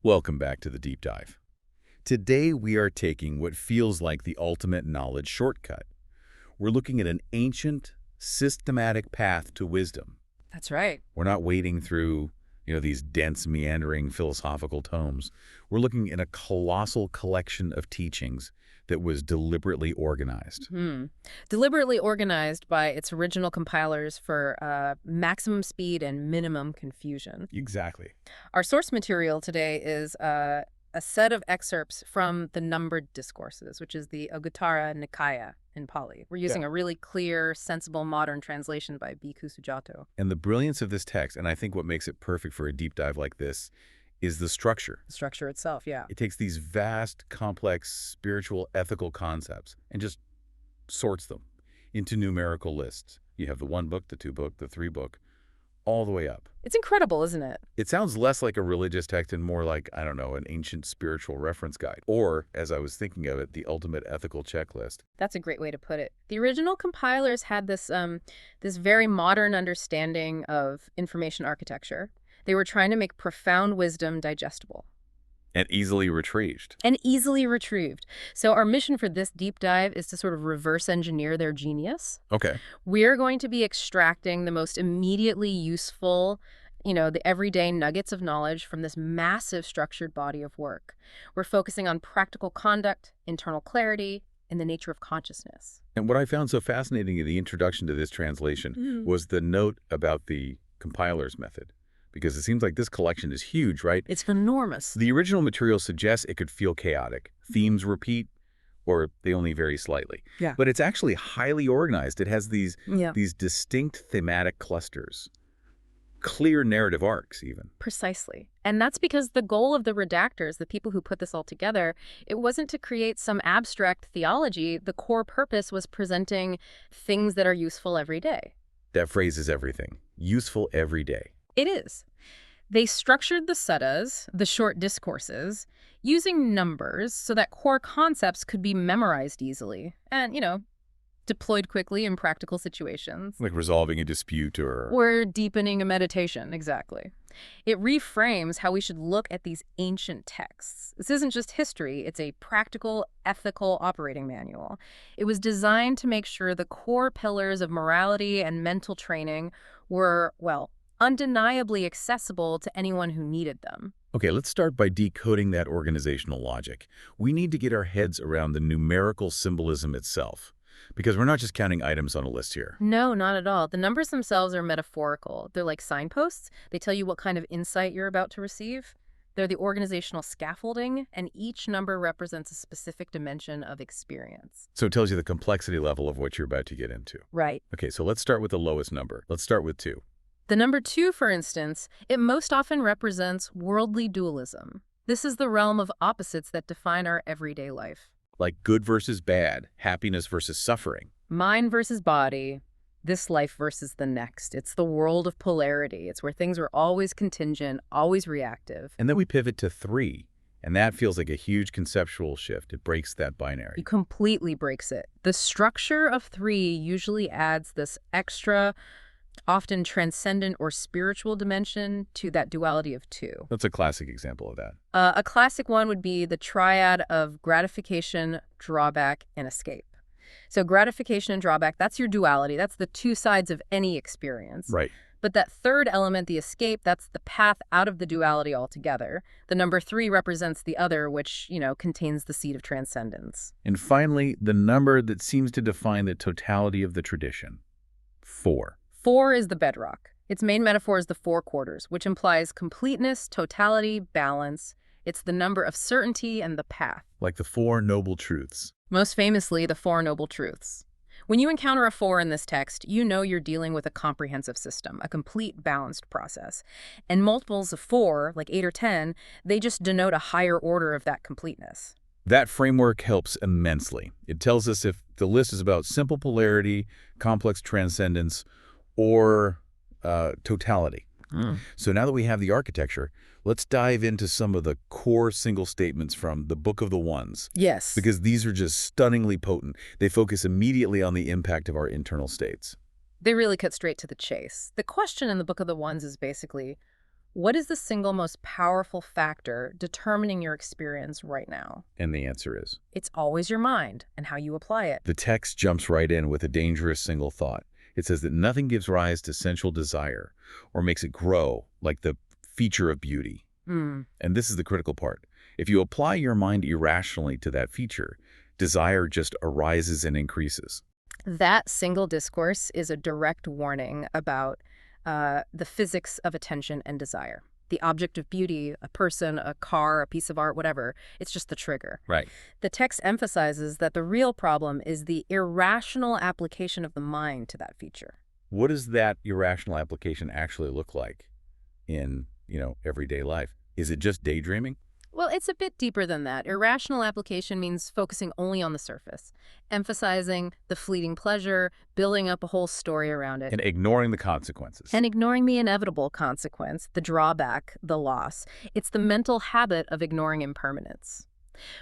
Welcome back to the deep dive. Today we are taking what feels like the ultimate knowledge shortcut. We're looking at an ancient, systematic path to wisdom. That's right. We're not wading through, these dense, meandering philosophical tomes. We're looking at a colossal collection of teachings that was deliberately organized. Deliberately organized by its original compilers for maximum speed and minimum confusion. Exactly. Our source material today is a set of excerpts from the numbered discourses, which is the Aṅguttara Nikāya in Pali. We're using a really clear, sensible, modern translation by Bhikkhu Sujato. And the brilliance of this text, and I think what makes it perfect for a deep dive like this, is the structure. The structure itself, yeah. It takes these vast, complex, spiritual, ethical concepts and just sorts them into numerical lists. You have the 1 book, the 2 book, the 3 book, all the way up. It's incredible, isn't it? It sounds less like a religious text and more like, I don't know, an ancient spiritual reference guide. Or, as I was thinking of it, the ultimate ethical checklist. That's a great way to put it. The original compilers had this very modern understanding of information architecture. They were trying to make profound wisdom digestible. And easily retrieved. So our mission for this deep dive is to sort of reverse engineer their genius. Okay. We're going to be extracting the most immediately useful, the everyday nuggets of knowledge from this massive structured body of work. We're focusing on practical conduct, internal clarity, and the nature of consciousness. And what I found so fascinating in the introduction to this translation was the note about the compiler's method. Because it seems like this collection is huge, right? It's enormous. The original material suggests it could feel chaotic. Themes repeat, or they only vary slightly. Yeah. But it's actually highly organized. It has these distinct thematic clusters, clear narrative arcs even. Precisely. And that's because the goal of the redactors, the people who put this all together, it wasn't to create some abstract theology. The core purpose was presenting things that are useful every day. That phrase is everything. Useful every day. It is. They structured the suttas, the short discourses, using numbers so that core concepts could be memorized easily and, deployed quickly in practical situations. Like resolving a dispute or deepening a meditation, exactly. It reframes how we should look at these ancient texts. This isn't just history, it's a practical, ethical operating manual. It was designed to make sure the core pillars of morality and mental training were, undeniably accessible to anyone who needed them. Okay, let's start by decoding that organizational logic. We need to get our heads around the numerical symbolism itself, because we're not just counting items on a list here. No, not at all. The numbers themselves are metaphorical. They're like signposts. They tell you what kind of insight you're about to receive. They're the organizational scaffolding, and each number represents a specific dimension of experience. So it tells you the complexity level of what you're about to get into. Right. Okay, so let's start with the lowest number. Let's start with 2. The number 2, for instance, it most often represents worldly dualism. This is the realm of opposites that define our everyday life. Like good versus bad, happiness versus suffering. Mind versus body, this life versus the next. It's the world of polarity. It's where things are always contingent, always reactive. And then we pivot to 3, and that feels like a huge conceptual shift. It breaks that binary. It completely breaks it. The structure of 3 usually adds this extra, often transcendent or spiritual dimension to that duality of 2. That's a classic example of that. A classic one would be the triad of gratification, drawback, and escape. So gratification and drawback, that's your duality. That's the 2 sides of any experience. Right. But that third element, the escape, that's the path out of the duality altogether. The number 3 represents the other, which, contains the seed of transcendence. And finally, the number that seems to define the totality of the tradition. 4. 4 is the bedrock. Its main metaphor is the 4 quarters, which implies completeness, totality, balance. It's the number of certainty and the path. Like the 4 noble truths. Most famously, the 4 noble truths. When you encounter a 4 in this text, you know you're dealing with a comprehensive system, a complete balanced process. And multiples of 4, like 8 or 10, they just denote a higher order of that completeness. That framework helps immensely. It tells us if the list is about simple polarity, complex transcendence, or totality. So now that we have the architecture, let's dive into some of the core single statements from the Book of the Ones. Yes. Because these are just stunningly potent. They focus immediately on the impact of our internal states. They really cut straight to the chase. The question in the Book of the Ones is basically, What is the single most powerful factor determining your experience right now? And the answer is? It's always your mind and how you apply it. The text jumps right in with a dangerous single thought. It says that nothing gives rise to sensual desire or makes it grow like the feature of beauty. And this is the critical part. If you apply your mind irrationally to that feature, desire just arises and increases. That single discourse is a direct warning about the physics of attention and desire. The object of beauty, a person, a car, a piece of art, whatever, it's just the trigger. Right. The text emphasizes that the real problem is the irrational application of the mind to that feature. What does that irrational application actually look like in, everyday life? Is it just daydreaming? Well, it's a bit deeper than that. Irrational application means focusing only on the surface, emphasizing the fleeting pleasure, building up a whole story around it. And ignoring the consequences. And ignoring the inevitable consequence, the drawback, the loss. It's the mental habit of ignoring impermanence.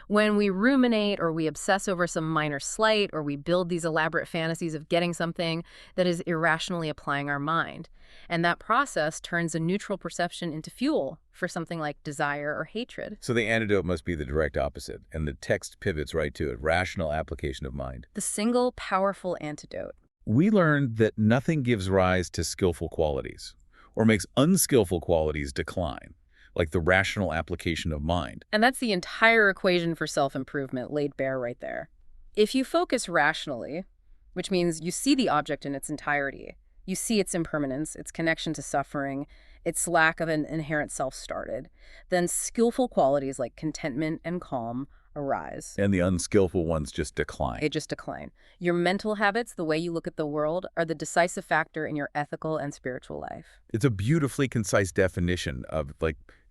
When we ruminate or we obsess over some minor slight or we build these elaborate fantasies of getting something, that is irrationally applying our mind. And that process turns a neutral perception into fuel for something like desire or hatred. So the antidote must be the direct opposite, and the text pivots right to it, rational application of mind. The single powerful antidote. We learned that nothing gives rise to skillful qualities or makes unskillful qualities decline, like the rational application of mind. And that's the entire equation for self-improvement laid bare right there. If you focus rationally, which means you see the object in its entirety, you see its impermanence, its connection to suffering, its lack of an inherent self started, then skillful qualities like contentment and calm arise. And the unskillful ones just decline. They just decline. Your mental habits, the way you look at the world, are the decisive factor in your ethical and spiritual life. It's a beautifully concise definition of,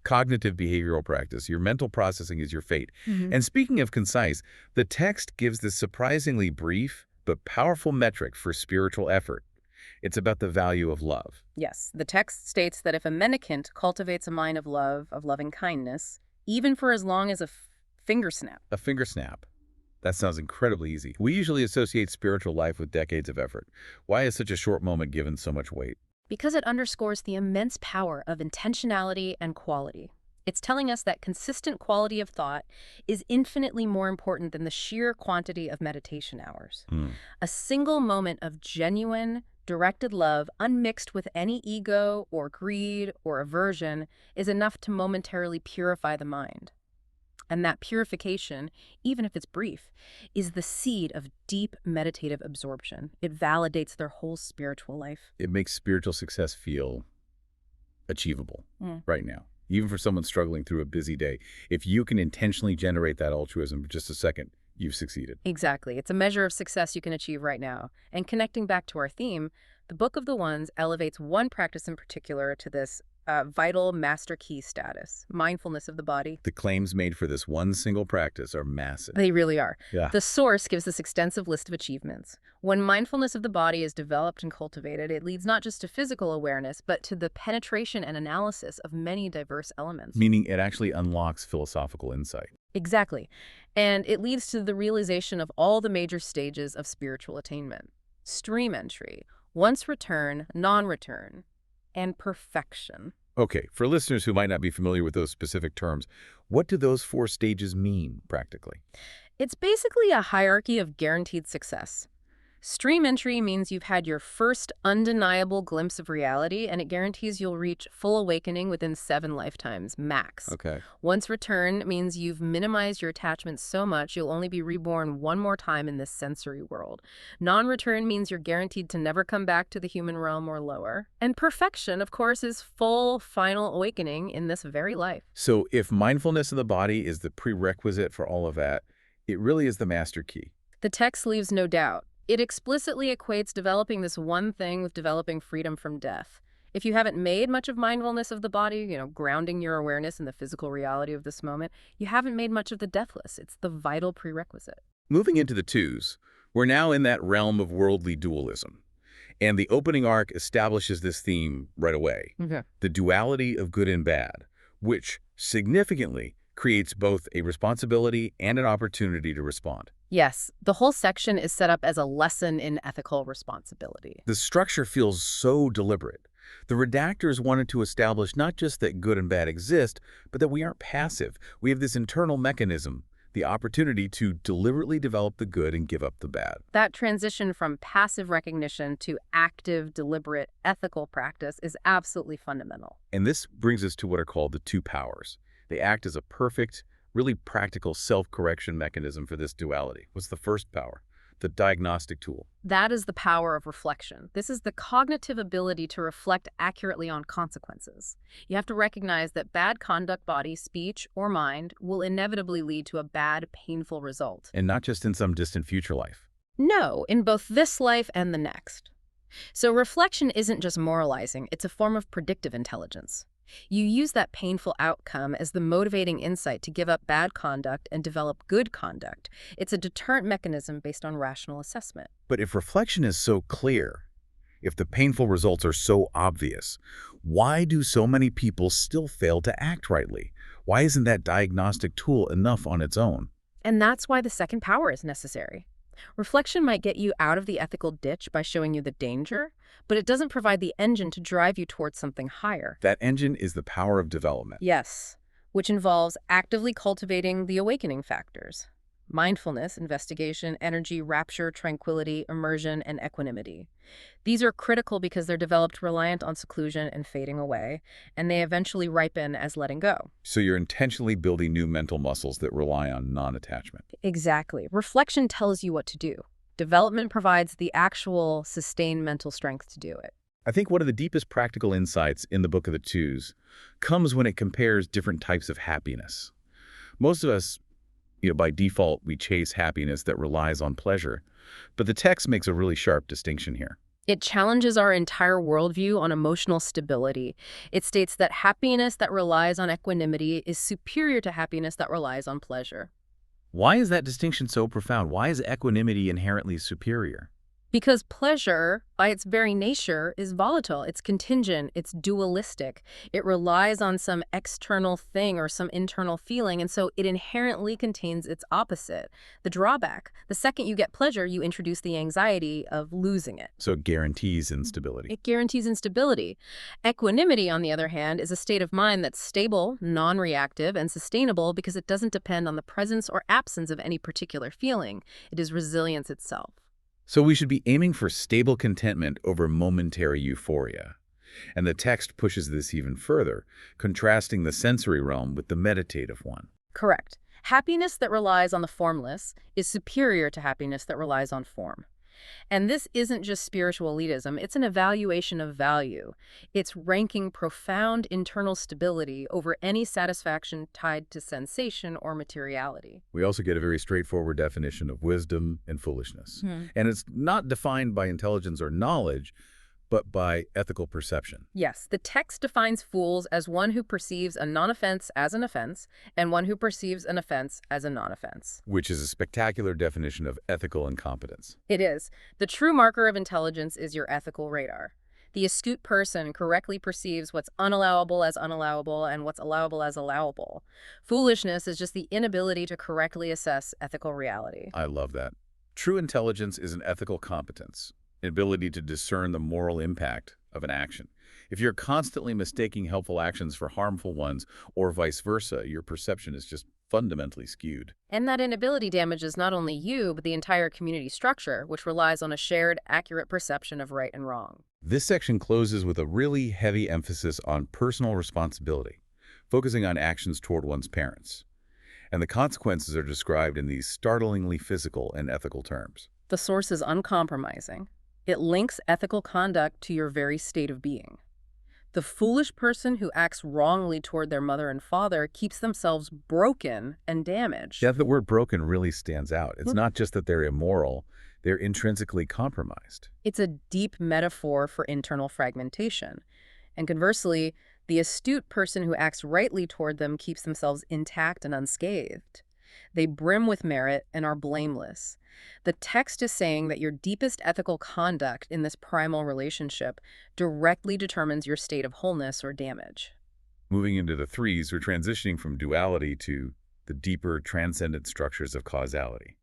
cognitive behavioral practice. Your mental processing is your fate. And speaking of concise, the text gives this surprisingly brief but powerful metric for spiritual effort. It's about the value of love. Yes, the text states that if a mendicant cultivates a mind of love, of loving kindness, even for as long as a finger snap. A finger snap. That sounds incredibly easy. We usually associate spiritual life with decades of effort. Why is such a short moment given so much weight? Because it underscores the immense power of intentionality and quality. It's telling us that consistent quality of thought is infinitely more important than the sheer quantity of meditation hours. A single moment of genuine, directed love, unmixed with any ego or greed or aversion, is enough to momentarily purify the mind. And that purification, even if it's brief, is the seed of deep meditative absorption. It validates their whole spiritual life. It makes spiritual success feel achievable right now. Even for someone struggling through a busy day, if you can intentionally generate that altruism for just a second, you've succeeded. Exactly. It's a measure of success you can achieve right now. And connecting back to our theme, the Book of the Ones elevates one practice in particular to this vital master key status, mindfulness of the body. The claims made for this one single practice are massive. They really are. Yeah. The source gives this extensive list of achievements. When mindfulness of the body is developed and cultivated, it leads not just to physical awareness, but to the penetration and analysis of many diverse elements. Meaning it actually unlocks philosophical insight. Exactly. And it leads to the realization of all the major stages of spiritual attainment. Stream entry, once return, non-return, and perfection. Okay, for listeners who might not be familiar with those specific terms, what do those 4 stages mean practically? It's basically a hierarchy of guaranteed success. Stream entry means you've had your first undeniable glimpse of reality, and it guarantees you'll reach full awakening within 7 lifetimes, max. Okay. Once return means you've minimized your attachment so much you'll only be reborn one more time in this sensory world. Non-return means you're guaranteed to never come back to the human realm or lower. And perfection, of course, is full, final awakening in this very life. So if mindfulness of the body is the prerequisite for all of that, it really is the master key. The text leaves no doubt. It explicitly equates developing this one thing with developing freedom from death. If you haven't made much of mindfulness of the body, grounding your awareness in the physical reality of this moment, you haven't made much of the deathless. It's the vital prerequisite. Moving into the 2s, we're now in that realm of worldly dualism. And the opening arc establishes this theme right away. Okay. The duality of good and bad, which significantly creates both a responsibility and an opportunity to respond. Yes, the whole section is set up as a lesson in ethical responsibility. The structure feels so deliberate. The redactors wanted to establish not just that good and bad exist, but that we aren't passive. We have this internal mechanism, the opportunity to deliberately develop the good and give up the bad. That transition from passive recognition to active, deliberate, ethical practice is absolutely fundamental. And this brings us to what are called the two powers. They act as a perfect, really practical self-correction mechanism for this duality. What's the first power? The diagnostic tool. That is the power of reflection. This is the cognitive ability to reflect accurately on consequences. You have to recognize that bad conduct, body, speech, or mind will inevitably lead to a bad, painful result. And not just in some distant future life. No, in both this life and the next. So reflection isn't just moralizing, it's a form of predictive intelligence. You use that painful outcome as the motivating insight to give up bad conduct and develop good conduct. It's a deterrent mechanism based on rational assessment. But if reflection is so clear, if the painful results are so obvious, why do so many people still fail to act rightly? Why isn't that diagnostic tool enough on its own? And that's why the second power is necessary. Reflection might get you out of the ethical ditch by showing you the danger, but it doesn't provide the engine to drive you towards something higher. That engine is the power of development. Yes, which involves actively cultivating the awakening factors. Mindfulness, investigation, energy, rapture, tranquility, immersion, and equanimity. These are critical because they're developed reliant on seclusion and fading away, and they eventually ripen as letting go. So you're intentionally building new mental muscles that rely on non-attachment. Exactly. Reflection tells you what to do. Development provides the actual sustained mental strength to do it. I think one of the deepest practical insights in the Book of the Twos comes when it compares different types of happiness. Most of us, by default, we chase happiness that relies on pleasure. But the text makes a really sharp distinction here. It challenges our entire worldview on emotional stability. It states that happiness that relies on equanimity is superior to happiness that relies on pleasure. Why is that distinction so profound? Why is equanimity inherently superior? Because pleasure, by its very nature, is volatile, it's contingent, it's dualistic. It relies on some external thing or some internal feeling, and so it inherently contains its opposite, the drawback. The second you get pleasure, you introduce the anxiety of losing it. So it guarantees instability. It guarantees instability. Equanimity, on the other hand, is a state of mind that's stable, non-reactive, and sustainable because it doesn't depend on the presence or absence of any particular feeling. It is resilience itself. So we should be aiming for stable contentment over momentary euphoria. And the text pushes this even further, contrasting the sensory realm with the meditative one. Correct. Happiness that relies on the formless is superior to happiness that relies on form. And this isn't just spiritual elitism, it's an evaluation of value. It's ranking profound internal stability over any satisfaction tied to sensation or materiality. We also get a very straightforward definition of wisdom and foolishness. And it's not defined by intelligence or knowledge, but by ethical perception. Yes, the text defines fools as one who perceives a non-offense as an offense and one who perceives an offense as a non-offense. Which is a spectacular definition of ethical incompetence. It is. The true marker of intelligence is your ethical radar. The astute person correctly perceives what's unallowable as unallowable and what's allowable as allowable. Foolishness is just the inability to correctly assess ethical reality. I love that. True intelligence is an ethical competence. Ability to discern the moral impact of an action. If you're constantly mistaking helpful actions for harmful ones, or vice versa, your perception is just fundamentally skewed. And that inability damages not only you, but the entire community structure, which relies on a shared, accurate perception of right and wrong. This section closes with a really heavy emphasis on personal responsibility, focusing on actions toward one's parents. And the consequences are described in these startlingly physical and ethical terms. The source is uncompromising. It links ethical conduct to your very state of being. The foolish person who acts wrongly toward their mother and father keeps themselves broken and damaged. Yeah, the word broken really stands out. It's not just that they're immoral, they're intrinsically compromised. It's a deep metaphor for internal fragmentation. And conversely, the astute person who acts rightly toward them keeps themselves intact and unscathed. They brim with merit and are blameless. The text is saying that your deepest ethical conduct in this primal relationship directly determines your state of wholeness or damage. Moving into the threes, we're transitioning from duality to the deeper, transcendent structures of causality.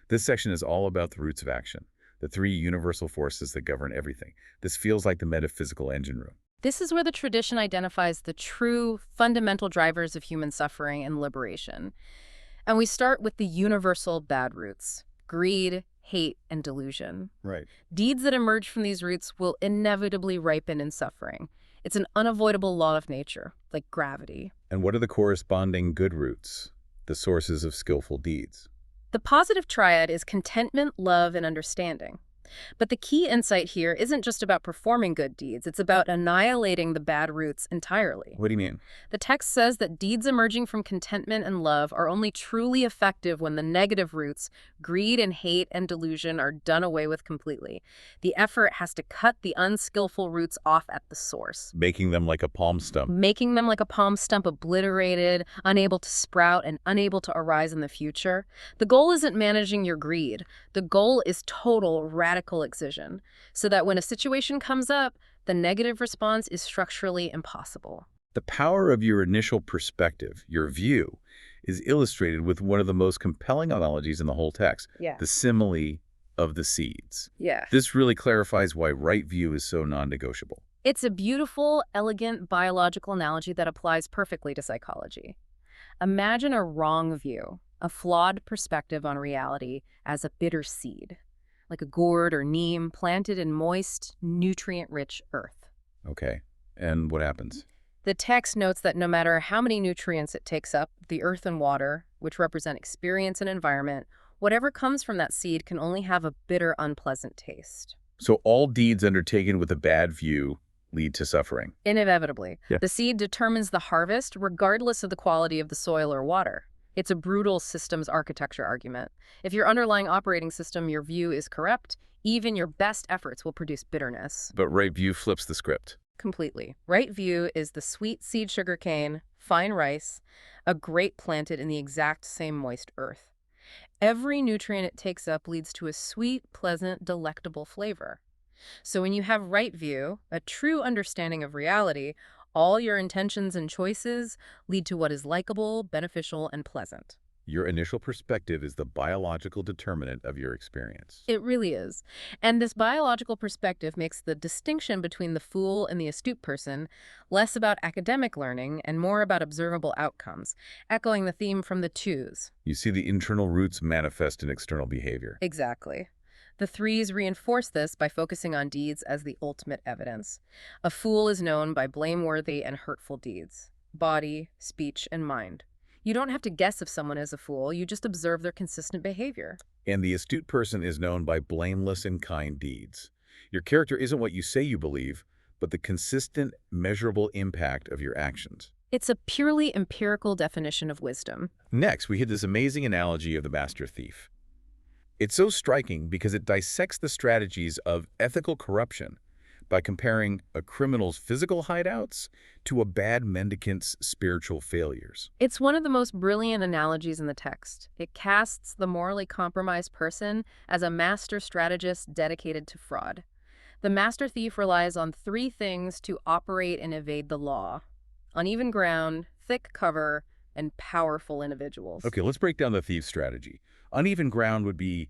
This section is all about the roots of action, the three universal forces that govern everything. This feels like the metaphysical engine room. This is where the tradition identifies the true, fundamental drivers of human suffering and liberation. And we start with the universal bad roots: greed, hate, and delusion. Right. Deeds that emerge from these roots will inevitably ripen in suffering. It's an unavoidable law of nature, like gravity. And what are the corresponding good roots, the sources of skillful deeds? The positive triad is contentment, love, and understanding. But the key insight here isn't just about performing good deeds, it's about annihilating the bad roots entirely. What do you mean? The text says that deeds emerging from contentment and love are only truly effective when the negative roots, greed and hate and delusion, are done away with completely. The effort has to cut the unskillful roots off at the source. Making them like a palm stump. Making them like a palm stump, obliterated, unable to sprout, and unable to arise in the future. The goal isn't managing your greed. The goal is total, radical excision, so that when a situation comes up, the negative response is structurally impossible. The power of your initial perspective, your view, is illustrated with one of the most compelling analogies in the whole text, the simile of the seeds. This really clarifies why right view is so non-negotiable. It's a beautiful, elegant biological analogy that applies perfectly to psychology. Imagine a wrong view, a flawed perspective on reality as a bitter seed, like a gourd or neem planted in moist, nutrient-rich earth. Okay, and what happens? The text notes that no matter how many nutrients it takes up, the earth and water, which represent experience and environment, whatever comes from that seed can only have a bitter, unpleasant taste. So all deeds undertaken with a bad view lead to suffering. Inevitably. The seed determines the harvest regardless of the quality of the soil or water. It's a brutal systems architecture argument. If your underlying operating system, your view, is corrupt, even your best efforts will produce bitterness. But right view flips the script. Completely. Right view is the sweet seed sugarcane, fine rice, a grape planted in the exact same moist earth. Every nutrient it takes up leads to a sweet, pleasant, delectable flavor. So when you have right view, a true understanding of reality, all your intentions and choices lead to what is likable, beneficial, and pleasant. Your initial perspective is the biological determinant of your experience. It really is. And this biological perspective makes the distinction between the fool and the astute person less about academic learning and more about observable outcomes, echoing the theme from the twos. You see the internal roots manifest in external behavior. Exactly. The threes reinforce this by focusing on deeds as the ultimate evidence. A fool is known by blameworthy and hurtful deeds: body, speech, and mind. You don't have to guess if someone is a fool, you just observe their consistent behavior. And the astute person is known by blameless and kind deeds. Your character isn't what you say you believe, but the consistent, measurable impact of your actions. It's a purely empirical definition of wisdom. Next, we hit this amazing analogy of the master thief. It's so striking because it dissects the strategies of ethical corruption by comparing a criminal's physical hideouts to a bad mendicant's spiritual failures. It's one of the most brilliant analogies in the text. It casts the morally compromised person as a master strategist dedicated to fraud. The master thief relies on three things to operate and evade the law: uneven ground, thick cover, and powerful individuals. Okay, let's break down the thief's strategy. Uneven ground would be,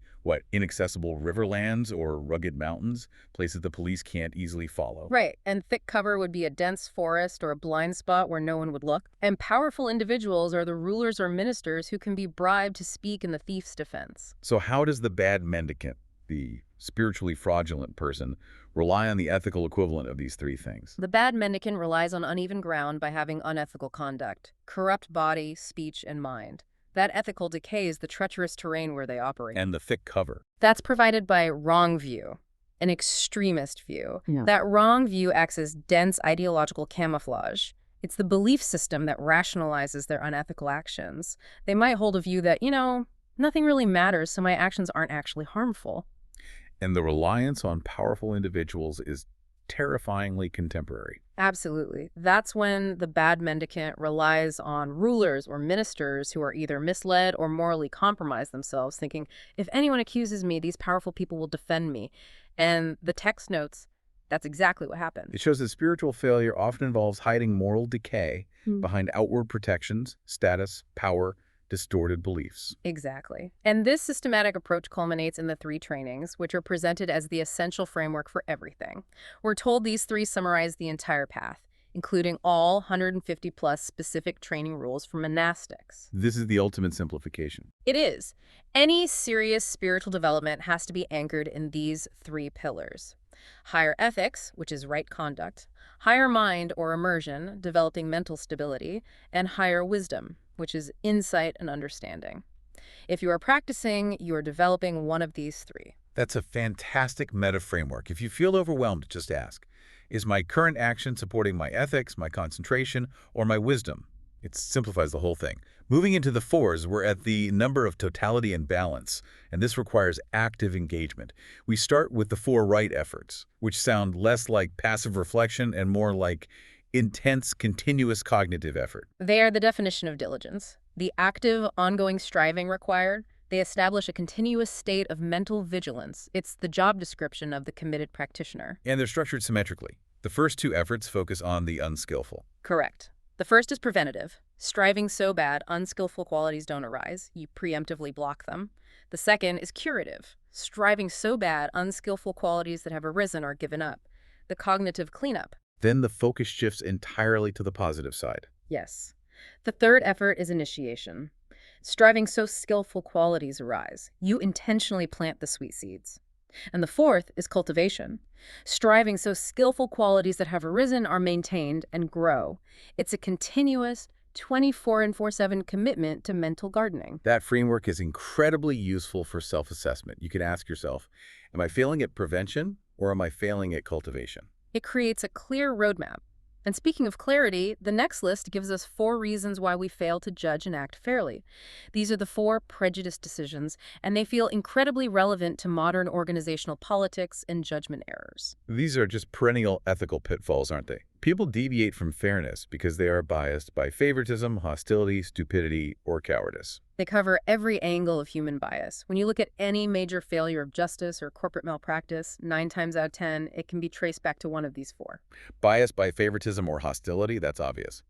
inaccessible riverlands or rugged mountains, places the police can't easily follow. Right, and thick cover would be a dense forest or a blind spot where no one would look. And powerful individuals are the rulers or ministers who can be bribed to speak in the thief's defense. So how does the bad mendicant, the spiritually fraudulent person, rely on the ethical equivalent of these three things? The bad mendicant relies on uneven ground by having unethical conduct, corrupt body, speech, and mind. That ethical decay is the treacherous terrain where they operate. And the thick cover. That's provided by wrong view, an extremist view. That wrong view acts as dense ideological camouflage. It's the belief system that rationalizes their unethical actions. They might hold a view that, nothing really matters, so my actions aren't actually harmful. And the reliance on powerful individuals is terrifyingly contemporary. Absolutely. That's when the bad mendicant relies on rulers or ministers who are either misled or morally compromised themselves, thinking, if anyone accuses me, these powerful people will defend me. And the text notes, that's exactly what happened. It shows that spiritual failure often involves hiding moral decay behind outward protections, status, power, distorted beliefs. Exactly. And this systematic approach culminates in the 3 trainings, which are presented as the essential framework for everything. We're told these 3 summarize the entire path, including all 150-plus specific training rules for monastics. This is the ultimate simplification. It is. Any serious spiritual development has to be anchored in these 3 pillars. Higher ethics, which is right conduct, higher mind or immersion, developing mental stability, and higher wisdom, which is insight and understanding. If you are practicing, you are developing one of these 3. That's a fantastic meta framework. If you feel overwhelmed, just ask, is my current action supporting my ethics, my concentration, or my wisdom? It simplifies the whole thing. Moving into the 4s, we're at the number of totality and balance, and this requires active engagement. We start with the 4 right efforts, which sound less like passive reflection and more like intense, continuous cognitive effort. They are the definition of diligence. The active, ongoing striving required. They establish a continuous state of mental vigilance. It's the job description of the committed practitioner. And they're structured symmetrically. The first 2 efforts focus on the unskillful. Correct. The first is preventative. Striving so bad, unskillful qualities don't arise. You preemptively block them. The second is curative. Striving so bad, unskillful qualities that have arisen are given up. The cognitive cleanup. Then the focus shifts entirely to the positive side. Yes. The third effort is initiation. Striving so skillful qualities arise. You intentionally plant the sweet seeds. And the fourth is cultivation. Striving so skillful qualities that have arisen are maintained and grow. It's a continuous 24/7 commitment to mental gardening. That framework is incredibly useful for self-assessment. You can ask yourself, am I failing at prevention or am I failing at cultivation? It creates a clear roadmap. And speaking of clarity, the next list gives us 4 reasons why we fail to judge and act fairly. These are the 4 prejudice decisions, and they feel incredibly relevant to modern organizational politics and judgment errors. These are just perennial ethical pitfalls, aren't they? People deviate from fairness because they are biased by favoritism, hostility, stupidity, or cowardice. They cover every angle of human bias. When you look at any major failure of justice or corporate malpractice, 9 times out of 10, it can be traced back to one of these 4. Bias by favoritism or hostility, that's obvious.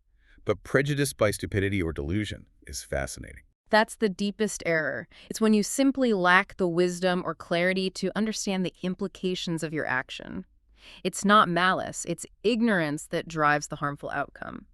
But prejudice by stupidity or delusion is fascinating. That's the deepest error. It's when you simply lack the wisdom or clarity to understand the implications of your action. It's not malice, it's ignorance that drives the harmful outcome.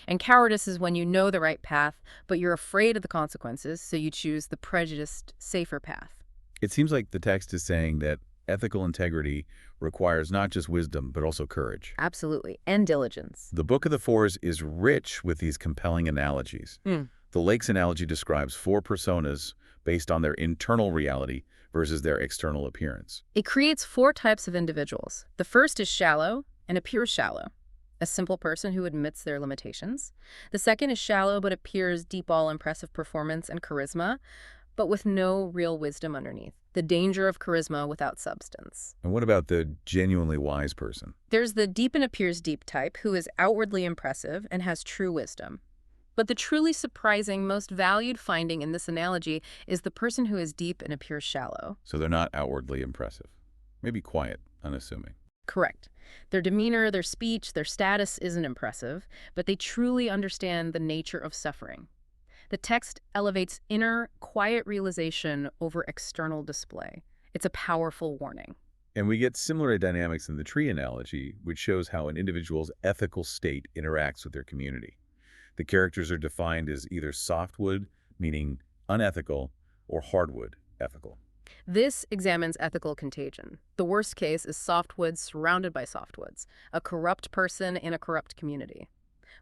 And cowardice is when you know the right path, but you're afraid of the consequences, so you choose the prejudiced, safer path. It seems like the text is saying that ethical integrity requires not just wisdom, but also courage. Absolutely, and diligence. The Book of the Fours is rich with these compelling analogies. The lakes analogy describes 4 personas based on their internal reality versus their external appearance. It creates 4 types of individuals. The first is shallow and appears shallow, a simple person who admits their limitations. The second is shallow but appears deep, all impressive performance and charisma, but with no real wisdom underneath. The danger of charisma without substance. And what about the genuinely wise person? There's the deep and appears deep type, who is outwardly impressive and has true wisdom. But the truly surprising, most valued finding in this analogy is the person who is deep and appears shallow. So they're not outwardly impressive. Maybe quiet, unassuming. Correct. Their demeanor, their speech, their status isn't impressive, but they truly understand the nature of suffering. The text elevates inner, quiet realization over external display. It's a powerful warning. And we get similar dynamics in the tree analogy, which shows how an individual's ethical state interacts with their community. The characters are defined as either softwood, meaning unethical, or hardwood, ethical. This examines ethical contagion. The worst case is softwoods surrounded by softwoods, a corrupt person in a corrupt community.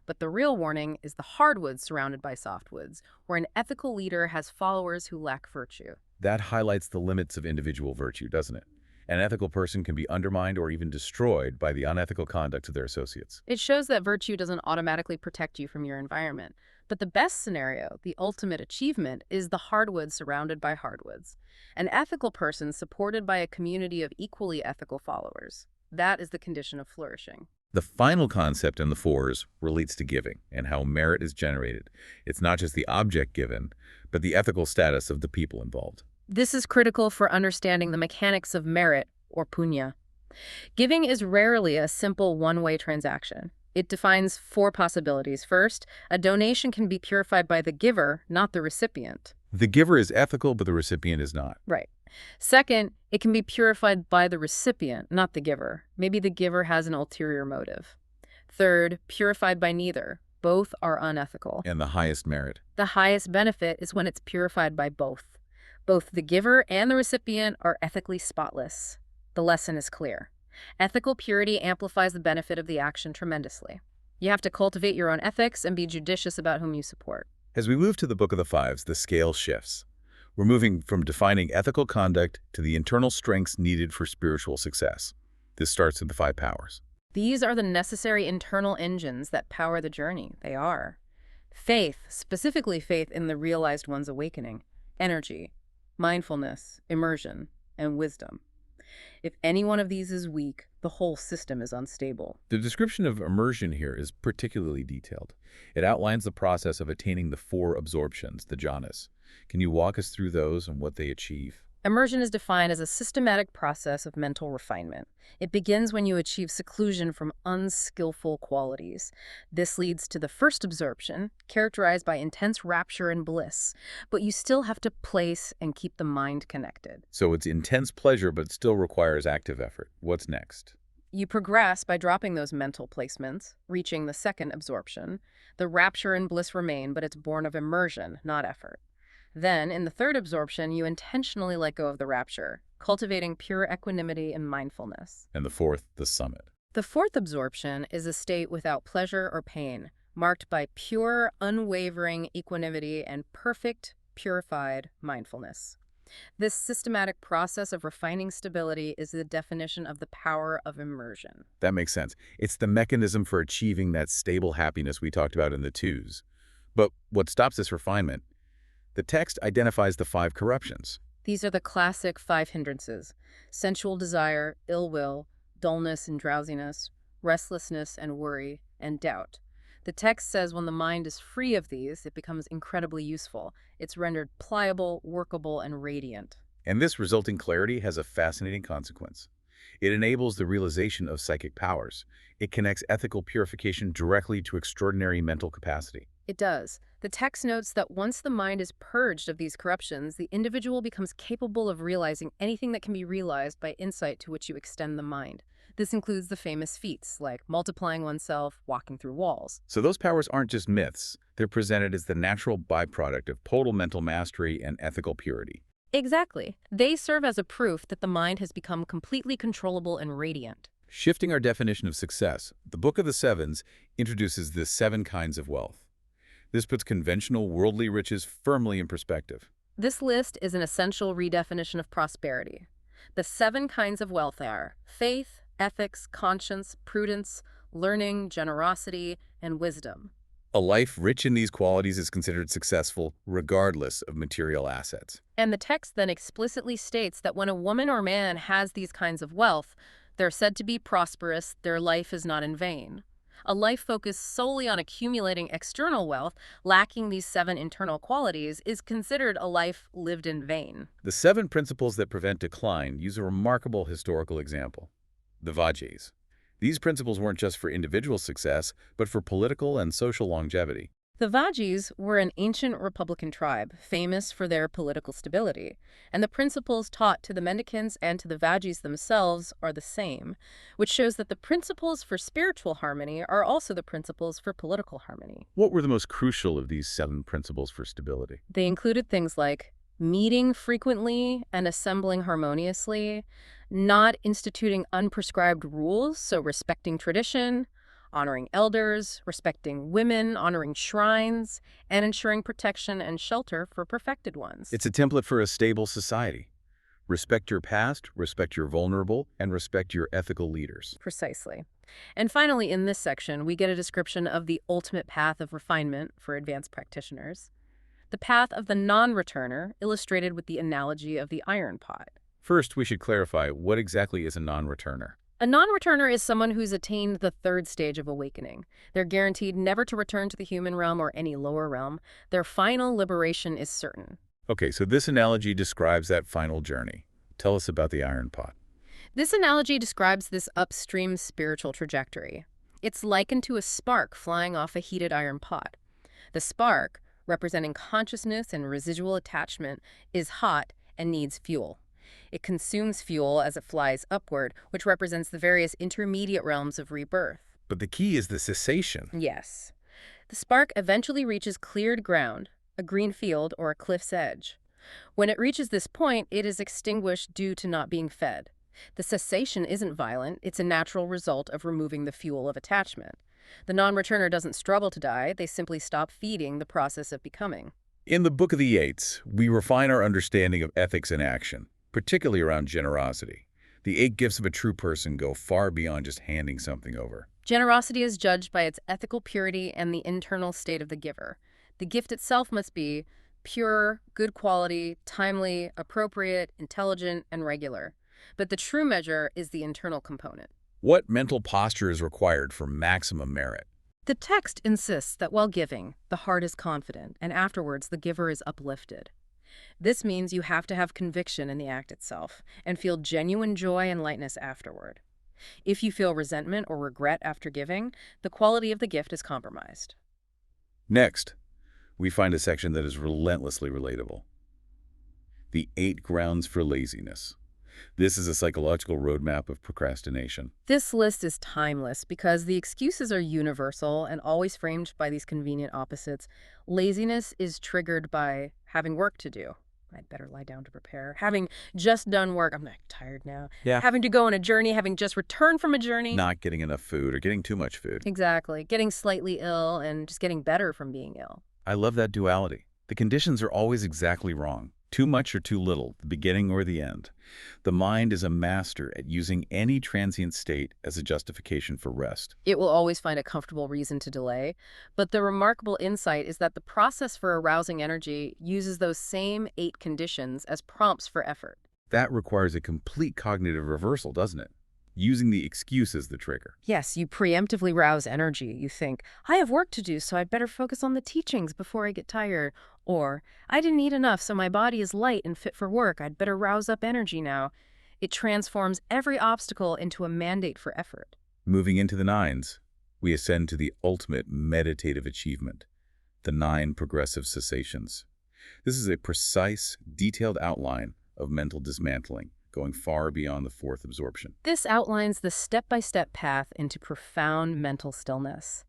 But the real warning is the hardwoods surrounded by softwoods, where an ethical leader has followers who lack virtue. That highlights the limits of individual virtue, doesn't it? An ethical person can be undermined or even destroyed by the unethical conduct of their associates. It shows that virtue doesn't automatically protect you from your environment. But the best scenario, the ultimate achievement, is the hardwoods surrounded by hardwoods. An ethical person supported by a community of equally ethical followers. That is the condition of flourishing. The final concept in the Fours relates to giving and how merit is generated. It's not just the object given, but the ethical status of the people involved. This is critical for understanding the mechanics of merit, or punya. Giving is rarely a simple one-way transaction. It defines 4 possibilities. First, a donation can be purified by the giver, not the recipient. The giver is ethical, but the recipient is not. Right. Second, it can be purified by the recipient, not the giver. Maybe the giver has an ulterior motive. Third, purified by neither. Both are unethical. And the highest merit. The highest benefit is when it's purified by both. Both the giver and the recipient are ethically spotless. The lesson is clear. Ethical purity amplifies the benefit of the action tremendously. You have to cultivate your own ethics and be judicious about whom you support. As we move to the Book of the Fives, the scale shifts. We're moving from defining ethical conduct to the internal strengths needed for spiritual success. This starts with the 5 powers. These are the necessary internal engines that power the journey. They are faith, specifically faith in the realized one's awakening, energy, mindfulness, immersion, and wisdom. If any one of these is weak, the whole system is unstable. The description of immersion here is particularly detailed. It outlines the process of attaining the 4 absorptions, the jhanas. Can you walk us through those and what they achieve? Immersion is defined as a systematic process of mental refinement. It begins when you achieve seclusion from unskillful qualities. This leads to the first absorption, characterized by intense rapture and bliss, but you still have to place and keep the mind connected. So it's intense pleasure, but still requires active effort. What's next? You progress by dropping those mental placements, reaching the second absorption. The rapture and bliss remain, but it's born of immersion, not effort. Then, in the third absorption, you intentionally let go of the rapture, cultivating pure equanimity and mindfulness. And the 4th, the summit. The fourth absorption is a state without pleasure or pain, marked by pure, unwavering equanimity and perfect, purified mindfulness. This systematic process of refining stability is the definition of the power of immersion. That makes sense. It's the mechanism for achieving that stable happiness we talked about in the 2s. But what stops this refinement? The text identifies the 5 corruptions. These are the classic 5 hindrances: sensual desire, ill will, dullness and drowsiness, restlessness and worry, and doubt. The text says when the mind is free of these, it becomes incredibly useful. It's rendered pliable, workable, and radiant. And this resulting clarity has a fascinating consequence. It enables the realization of psychic powers. It connects ethical purification directly to extraordinary mental capacity. It does. The text notes that once the mind is purged of these corruptions, the individual becomes capable of realizing anything that can be realized by insight to which you extend the mind. This includes the famous feats, like multiplying oneself, walking through walls. So those powers aren't just myths. They're presented as the natural byproduct of total mental mastery and ethical purity. Exactly. They serve as a proof that the mind has become completely controllable and radiant. Shifting our definition of success, the Book of the Sevens introduces the 7 kinds of wealth. This puts conventional worldly riches firmly in perspective. This list is an essential redefinition of prosperity. The 7 kinds of wealth are faith, ethics, conscience, prudence, learning, generosity, and wisdom. A life rich in these qualities is considered successful regardless of material assets. And the text then explicitly states that when a woman or man has these kinds of wealth, they're said to be prosperous, their life is not in vain. A life focused solely on accumulating external wealth, lacking these 7 internal qualities, is considered a life lived in vain. The 7 principles that prevent decline use a remarkable historical example: the Vajjas. These principles weren't just for individual success, but for political and social longevity. The Vajjas were an ancient republican tribe, famous for their political stability, and the principles taught to the mendicants and to the Vajjas themselves are the same, which shows that the principles for spiritual harmony are also the principles for political harmony. What were the most crucial of these 7 principles for stability? They included things like meeting frequently and assembling harmoniously, not instituting unprescribed rules, so respecting tradition, honoring elders, respecting women, honoring shrines, and ensuring protection and shelter for perfected ones. It's a template for a stable society. Respect your past, respect your vulnerable, and respect your ethical leaders. Precisely. And finally, in this section, we get a description of the ultimate path of refinement for advanced practitioners. The path of the non-returner, illustrated with the analogy of the iron pot. First, we should clarify what exactly is a non-returner. A non-returner is someone who's attained the 3rd stage of awakening. They're guaranteed never to return to the human realm or any lower realm. Their final liberation is certain. Okay, so this analogy describes that final journey. Tell us about the iron pot. This analogy describes this upstream spiritual trajectory. It's likened to a spark flying off a heated iron pot. The spark, representing consciousness and residual attachment, is hot and needs fuel. It consumes fuel as it flies upward, which represents the various intermediate realms of rebirth. But the key is the cessation. Yes. The spark eventually reaches cleared ground, a green field or a cliff's edge. When it reaches this point, it is extinguished due to not being fed. The cessation isn't violent, it's a natural result of removing the fuel of attachment. The non-returner doesn't struggle to die, they simply stop feeding the process of becoming. In the Book of the Eights, we refine our understanding of ethics in action, particularly around generosity. The 8 gifts of a true person go far beyond just handing something over. Generosity is judged by its ethical purity and the internal state of the giver. The gift itself must be pure, good quality, timely, appropriate, intelligent, and regular. But the true measure is the internal component. What mental posture is required for maximum merit? The text insists that while giving, the heart is confident, and afterwards the giver is uplifted. This means you have to have conviction in the act itself and feel genuine joy and lightness afterward. If you feel resentment or regret after giving, the quality of the gift is compromised. Next, we find a section that is relentlessly relatable. The 8 grounds for laziness. This is a psychological roadmap of procrastination. This list is timeless because the excuses are universal and always framed by these convenient opposites. Laziness is triggered by having work to do. I'd better lie down to prepare. Having just done work, I'm like tired now. Yeah. Having to go on a journey, having just returned from a journey. Not getting enough food or getting too much food. Exactly. Getting slightly ill and just getting better from being ill. I love that duality. The conditions are always exactly wrong. Too much or too little, the beginning or the end. The mind is a master at using any transient state as a justification for rest. It will always find a comfortable reason to delay, but the remarkable insight is that the process for arousing energy uses those same 8 conditions as prompts for effort. That requires a complete cognitive reversal, doesn't it? Using the excuse as the trigger. Yes, you preemptively rouse energy. You think, I have work to do, so I'd better focus on the teachings before I get tired. Or, I didn't eat enough, so my body is light and fit for work. I'd better rouse up energy now. It transforms every obstacle into a mandate for effort. Moving into the 9s, we ascend to the ultimate meditative achievement, the 9 progressive cessations. This is a precise, detailed outline of mental dismantling, going far beyond the 4th absorption. This outlines the step-by-step path into profound mental stillness.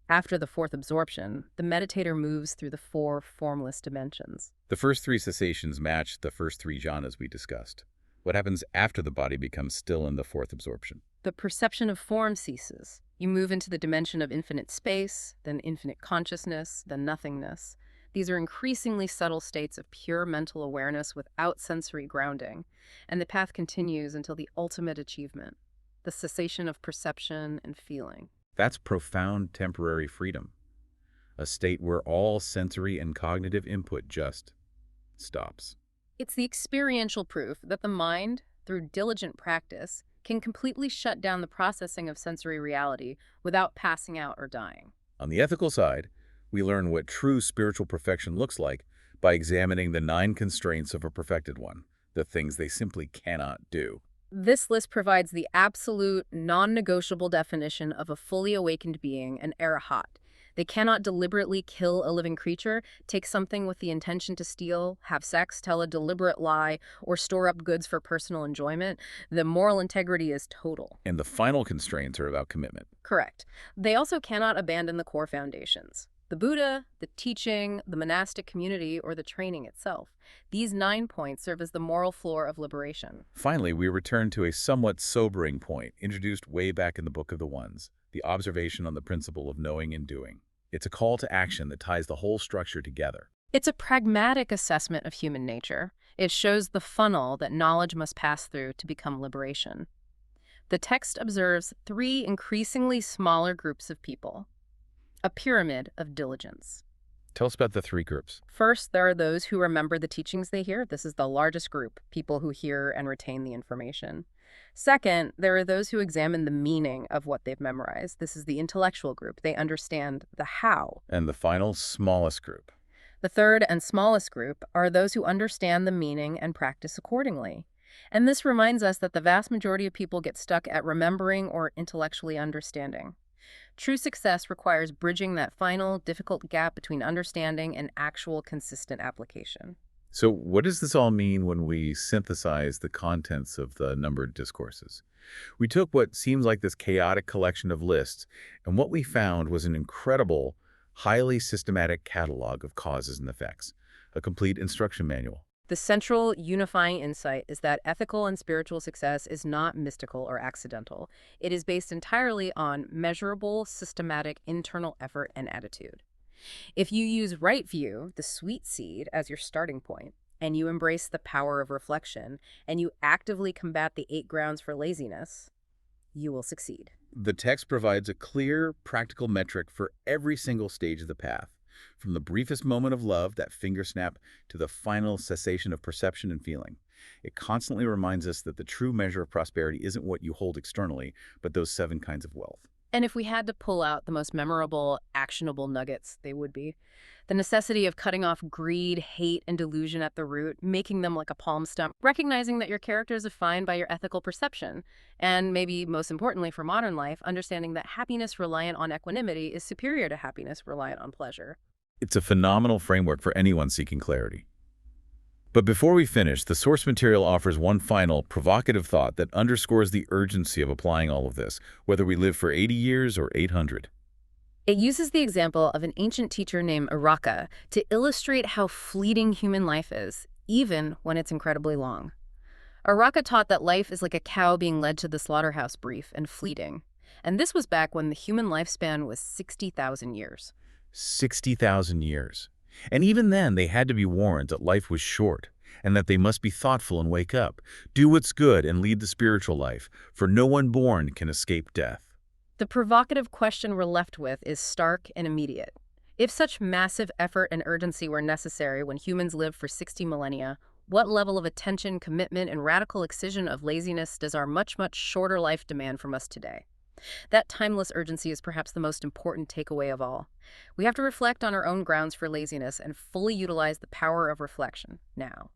After the 4th absorption, the meditator moves through the 4 formless dimensions. The first 3 cessations match the first 3 jhanas we discussed. What happens after the body becomes still in the 4th absorption? The perception of form ceases. You move into the dimension of infinite space, then infinite consciousness, then nothingness. These are increasingly subtle states of pure mental awareness without sensory grounding, and the path continues until the ultimate achievement, the cessation of perception and feeling. That's profound temporary freedom, a state where all sensory and cognitive input just stops. It's the experiential proof that the mind, through diligent practice, can completely shut down the processing of sensory reality without passing out or dying. On the ethical side, we learn what true spiritual perfection looks like by examining the 9 constraints of a perfected one, the things they simply cannot do. This list provides the absolute, non-negotiable definition of a fully awakened being, an arahat. They cannot deliberately kill a living creature, take something with the intention to steal, have sex, tell a deliberate lie, or store up goods for personal enjoyment. The moral integrity is total. And the final constraints are about commitment. Correct. They also cannot abandon the core foundations. The Buddha, the teaching, the monastic community, or the training itself. These 9 points serve as the moral floor of liberation. Finally, we return to a somewhat sobering point introduced way back in the Book of the Ones, the observation on the principle of knowing and doing. It's a call to action that ties the whole structure together. It's a pragmatic assessment of human nature. It shows the funnel that knowledge must pass through to become liberation. The text observes 3 increasingly smaller groups of people. A pyramid of diligence. Tell us about the 3 groups. First, there are those who remember the teachings they hear. This is the largest group, people who hear and retain the information. Second, there are those who examine the meaning of what they've memorized. This is the intellectual group. They understand the how. And the final, smallest group. The third and smallest group are those who understand the meaning and practice accordingly. And this reminds us that the vast majority of people get stuck at remembering or intellectually understanding. True success requires bridging that final, difficult gap between understanding and actual consistent application. So what does this all mean when we synthesize the contents of the numbered discourses? We took what seems like this chaotic collection of lists, and what we found was an incredible, highly systematic catalog of causes and effects, a complete instruction manual. The central unifying insight is that ethical and spiritual success is not mystical or accidental. It is based entirely on measurable, systematic internal effort and attitude. If you use right view, the sweet seed, as your starting point, and you embrace the power of reflection, and you actively combat the 8 grounds for laziness, you will succeed. The text provides a clear, practical metric for every single stage of the path, from the briefest moment of love, that finger snap, to the final cessation of perception and feeling. It constantly reminds us that the true measure of prosperity isn't what you hold externally, but those 7 kinds of wealth. And if we had to pull out the most memorable, actionable nuggets, they would be the necessity of cutting off greed, hate, and delusion at the root, making them like a palm stump, recognizing that your character is defined by your ethical perception, and maybe most importantly for modern life, understanding that happiness reliant on equanimity is superior to happiness reliant on pleasure. It's a phenomenal framework for anyone seeking clarity. But before we finish, the source material offers one final, provocative thought that underscores the urgency of applying all of this, whether we live for 80 years or 800. It uses the example of an ancient teacher named Araka to illustrate how fleeting human life is, even when it's incredibly long. Araka taught that life is like a cow being led to the slaughterhouse, brief and fleeting. And this was back when the human lifespan was 60,000 years. 60,000 years. And even then, they had to be warned that life was short, and that they must be thoughtful and wake up, do what's good and lead the spiritual life, for no one born can escape death. The provocative question we're left with is stark and immediate. If such massive effort and urgency were necessary when humans lived for 60 millennia, what level of attention, commitment, and radical excision of laziness does our much, much shorter life demand from us today? That timeless urgency is perhaps the most important takeaway of all. We have to reflect on our own grounds for laziness and fully utilize the power of reflection now.